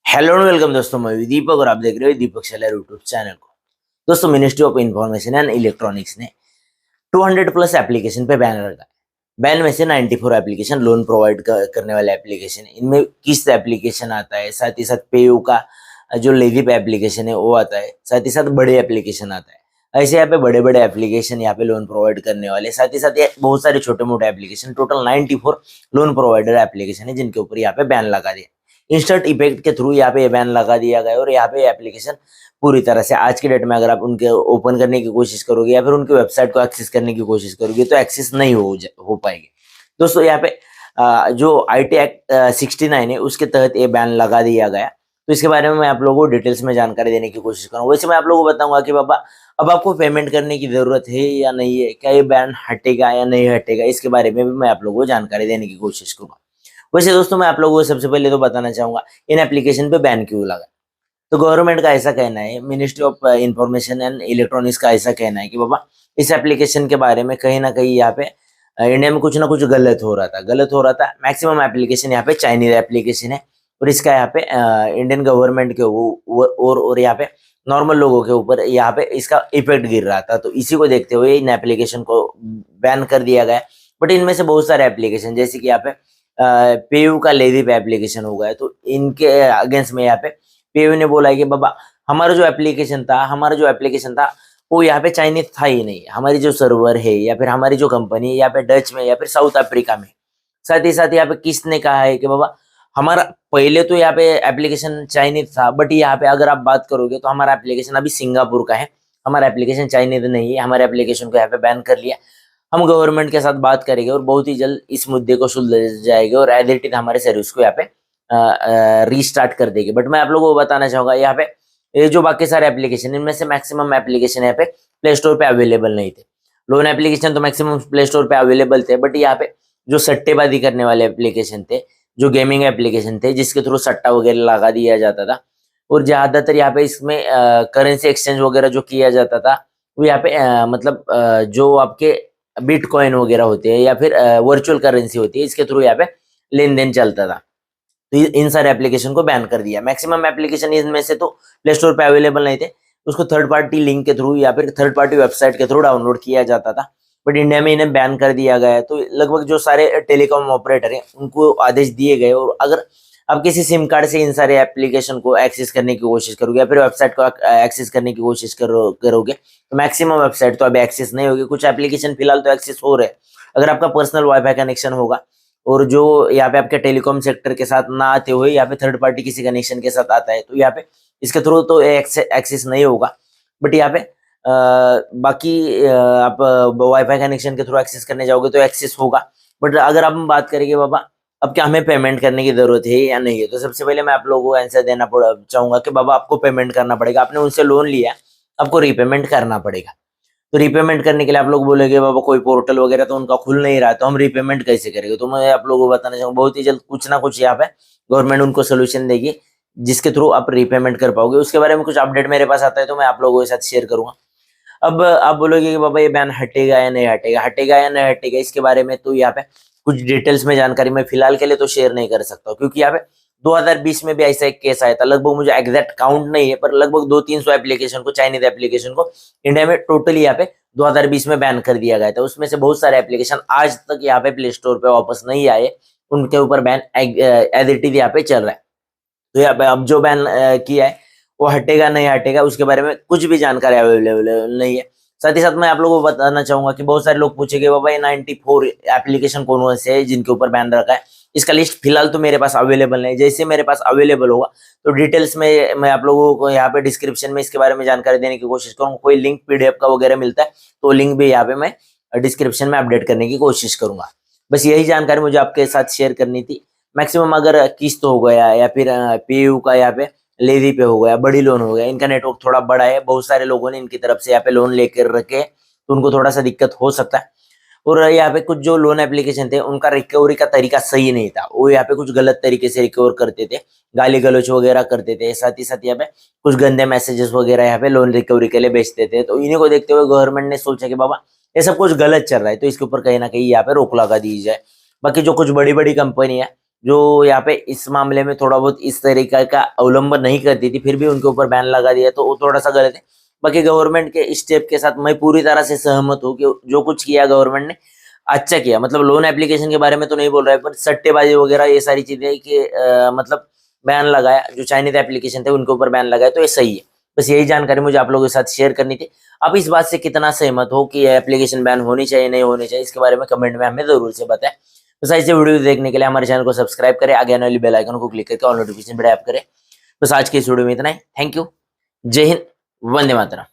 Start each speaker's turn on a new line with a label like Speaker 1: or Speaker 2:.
Speaker 1: Hello and welcome दोस्तों, मैं दीपक और आप देख रहे हो दीपक शेलर यूट्यूब चैनल को। दोस्तों, ministry of information and electronics ने 200 प्लस एप्लीकेशन पे बैन लगा है। बैन में से 94 एप्लीकेशन लोन प्रोवाइड करने वाले एप्लीकेशन है। इनमें किस्त एप्लीकेशन आता है, साथ ही साथ पेयू का जो लेवी पे एप्लीकेशन है वो आता है, साथ ही साथ बड़े एप्लीकेशन आता है। ऐसे यहाँ पे बड़े बड़े एप्लीकेशन यहाँ पे लोन प्रोवाइड करने वाले, साथ ही साथ ये बहुत सारे छोटे मोटे application, total 94 loan provider application है जिनके ऊपर यहाँ पे बैन लगा दिया। इंस्टेंट इफेक्ट के थ्रू यहाँ पे बैन लगा दिया गया और यहाँ पे एप्लीकेशन पूरी तरह से आज की डेट में अगर आप उनके ओपन करने की कोशिश करोगे या फिर उनकी वेबसाइट को एक्सेस करने की कोशिश करोगे तो एक्सेस नहीं हो पाएगी। दोस्तों, यहाँ पे जो IT एक्ट 69 है उसके तहत ये बैन लगा दिया गया। तो इसके बारे में मैं आप लोगों को डिटेल्स में जानकारी देने की कोशिश करूँगा। वैसे मैं आप लोगों को बताऊंगा कि बाबा अब आपको पेमेंट करने की जरूरत है या नहीं है, क्या ये बैन हटेगा या नहीं हटेगा, इसके बारे में भी मैं आप लोगों को जानकारी देने की कोशिश करूंगा। वैसे दोस्तों, मैं आप लोगों को सबसे पहले तो बताना चाहूंगा इन एप्लीकेशन पे बैन क्यों लगा। तो गवर्नमेंट का ऐसा कहना है, ministry of information and electronics का ऐसा कहना है कि बाबा इस एप्लीकेशन के बारे में कहीं ना कहीं यहाँ पे इंडिया में कुछ ना कुछ गलत हो रहा था। मैक्सिमम एप्लीकेशन यहाँ पे चाइनीज एप्लीकेशन है और इसका यहाँ पे इंडियन गवर्नमेंट के और यहाँ पे नॉर्मल लोगों के ऊपर यहाँ पे इसका इफेक्ट गिर रहा था। तो इसी को देखते हुए इन एप्लीकेशन को बैन कर दिया गया। बट इनमें से बहुत सारे एप्लीकेशन, जैसे कि यहाँ पे पेयू का लेवी पे एप्लीकेशन हो गया, तो इनके अगेंस्ट में यहाँ पे पेयू ने बोला है कि बाबा हमारा जो एप्लीकेशन था वो यहाँ पे चाइनीज था ही नहीं। हमारी जो सर्वर है या फिर हमारी जो कंपनी है यहाँ पे डच में या फिर साउथ अफ्रीका में। साथ ही साथ यहाँ पे किसने कहा है कि बाबा हमारा पहले तो यहाँ पे एप्लीकेशन चाइनीज था, बट यहाँ पे अगर आप बात करोगे तो हमारा एप्लीकेशन अभी सिंगापुर का है, हमारा एप्लीकेशन चाइनीज नहीं है। हमारे एप्लीकेशन को यहाँ पे बैन कर लिया। हम गवर्नमेंट के साथ बात करेंगे और बहुत ही जल्द इस मुद्दे को सुलझ जाएगा और एज इट इज हमारे सर्विस को यहाँ पे रीस्टार्ट कर देगी। बट मैं आप लोगों को बताना चाहूंगा यहाँ पे ये जो बाकी सारे एप्लीकेशन, इनमें से मैक्सिमम एप्लीकेशन यहाँ पे प्ले स्टोर पे अवेलेबल नहीं थे। लोन एप्लीकेशन तो मैक्सिमम प्ले स्टोर पे अवेलेबल थे, बट यहाँ पे जो सट्टेबाजी करने वाले एप्लीकेशन थे, जो गेमिंग एप्लीकेशन थे जिसके थ्रू सट्टा वगैरह लगा दिया जाता था, और ज्यादातर यहाँ पे इसमें करेंसी एक्सचेंज वगैरह जो किया जाता था वो यहाँ पे जो आपके बिटकॉइन वगैरह होते हैं या फिर वर्चुअल करेंसी होती है, इसके थ्रू यहाँ पे लेन देन चलता था। तो इन सारे एप्लीकेशन को बैन कर दिया। मैक्सिमम एप्लीकेशन इनमें से तो प्ले स्टोर पे अवेलेबल नहीं थे, उसको थर्ड पार्टी लिंक के थ्रू या फिर थर्ड पार्टी वेबसाइट के थ्रू डाउनलोड किया जाता था। बट इंडिया में इन्हें बैन कर दिया गया है। तो लगभग जो सारे टेलीकॉम ऑपरेटर हैं उनको आदेश दिए गए, और अगर आप किसी सिम कार्ड से इन सारे एप्लीकेशन को एक्सेस करने की कोशिश करोगे या फिर वेबसाइट को एक्सेस करने की कोशिश करोगे तो मैक्सिमम वेबसाइट तो अभी एक्सेस नहीं होगी। कुछ एप्लीकेशन फिलहाल तो एक्सेस हो रहे हैं। अगर आपका पर्सनल वाईफाई कनेक्शन होगा और जो यहाँ पे आपके टेलीकॉम सेक्टर के साथ ना आते हुए यहाँ पे थर्ड पार्टी किसी कनेक्शन के साथ आता है तो यहाँ पे इसके थ्रू तो एक्सेस नहीं होगा। बट यहाँ पे बाकी आप वाईफाई कनेक्शन के थ्रू एक्सेस करने जाओगे तो एक्सेस होगा। बट अगर आप बात करेंगे बाबा अब क्या हमें पेमेंट करने की जरूरत है या नहीं है, तो सबसे पहले मैं आप लोगों को आंसर देना चाहूंगा कि बाबा आपको पेमेंट करना पड़ेगा। आपने उनसे लोन लिया, आपको रीपेमेंट करना पड़ेगा। तो रीपेमेंट करने के लिए आप लोग बोलेंगे बाबा कोई पोर्टल वगैरह तो उनका खुल नहीं रहा, तो हम रीपेमेंट कैसे करेंगे। तो मैं आप लोगों को बताना चाहूंगा बहुत ही जल्द कुछ ना कुछ यहाँ पे गवर्नमेंट उनको सोल्यूशन देगी जिसके थ्रू आप रीपेमेंट कर पाओगे। उसके बारे में कुछ अपडेट मेरे पास आता है तो मैं आप लोगों के साथ शेयर करूंगा। अब आप बोलोगे कि बाबा ये बैन हटेगा या नहीं हटेगा, इसके बारे में तो यहाँ पे कुछ डिटेल्स में जानकारी मैं फिलहाल के लिए तो शेयर नहीं कर सकता, क्योंकि यहाँ पे 2020 में भी ऐसा एक केस आया था। लगभग मुझे एग्जैक्ट काउंट नहीं है पर लगभग 200-300 एप्लीकेशन को, चाइनीज एप्लीकेशन को इंडिया में टोटली यहाँ पे 2020 में बैन कर दिया गया था। उसमें से बहुत सारे एप्लीकेशन आज तक यहाँ पे प्ले स्टोर पे वापस नहीं आए, उनके ऊपर बैन एज इट इज यहाँ पे चल रहा है। तो यहाँ पे अब जो बैन किया है वो हटेगा नहीं हटेगा उसके बारे में कुछ भी जानकारी अवेलेबल नहीं है। साथ ही साथ मैं आप लोगों को बताना चाहूंगा कि बहुत सारे लोग पूछेंगे बाबा ये 94 एप्लीकेशन कौन से है जिनके ऊपर बैन रखा है। इसका लिस्ट फिलहाल तो मेरे पास अवेलेबल नहीं, जैसे मेरे पास अवेलेबल होगा तो डिटेल्स में मैं आप लोगों को यहाँ पे डिस्क्रिप्शन में इसके बारे में जानकारी देने की कोशिश करूंगा। कोई लिंक PDF का वगैरह मिलता है तो लिंक भी यहाँ पे मैं डिस्क्रिप्शन में अपडेट करने की कोशिश करूंगा। बस यही जानकारी मुझे आपके साथ शेयर करनी थी। मैक्सिमम अगर किस्त हो गया या फिर PU का यहाँ पे लेवी पे हो गया, बड़ी लोन हो गया, इनका नेटवर्क थोड़ा बड़ा है, बहुत सारे लोगों ने इनकी तरफ से यहाँ पे लोन लेकर रखे तो उनको थोड़ा सा दिक्कत हो सकता है। और यहाँ पे कुछ जो लोन एप्लीकेशन थे उनका रिकवरी का तरीका सही नहीं था, वो यहाँ पे कुछ गलत तरीके से रिकवर करते थे, गाली गलौच वगैरह करते थे। साथ ही साथ यहाँ पे कुछ गंदे मैसेजेस वगैरह यहाँ पे लोन रिकवरी के लिए भेजते थे। तो इन्हीं को देखते हुए गवर्नमेंट ने सोचा कि बाबा ये सब कुछ गलत चल रहा है तो इसके ऊपर कहीं ना कहीं यहाँ पे रोक लगा दी जाए। बाकी जो कुछ बड़ी बड़ी कंपनी है जो यहाँ पे इस मामले में थोड़ा बहुत इस तरीका का अवलंबन नहीं करती थी, फिर भी उनके ऊपर बैन लगा दिया, तो वो थोड़ा सा गलत है। बाकी गवर्नमेंट के इस स्टेप के साथ मैं पूरी तरह से सहमत हूँ कि जो कुछ किया गवर्नमेंट ने अच्छा किया। मतलब लोन एप्लीकेशन के बारे में तो नहीं बोल रहा है, पर सट्टेबाजी वगैरह ये सारी चीजें कि मतलब बैन लगाया, जो चाइनीज एप्लीकेशन थे उनके ऊपर बैन लगाया, तो ये सही है। बस यही जानकारी मुझे आप लोगों के साथ शेयर करनी थी। आप इस बात से कितना सहमत हो कि ये एप्लीकेशन बैन होनी चाहिए नहीं होनी चाहिए, इसके बारे में कमेंट में हमें जरूर से बताएं। तो ऐसे वीडियो देखने के लिए हमारे चैनल को सब्सक्राइब करें, आगे आने वाली बेल आइकन को क्लिक करके ऑल नोटिफिकेशन पर टैप करें। बस आज के इस वीडियो में इतना ही। Thank you. जय हिंद। वंदे मातरम।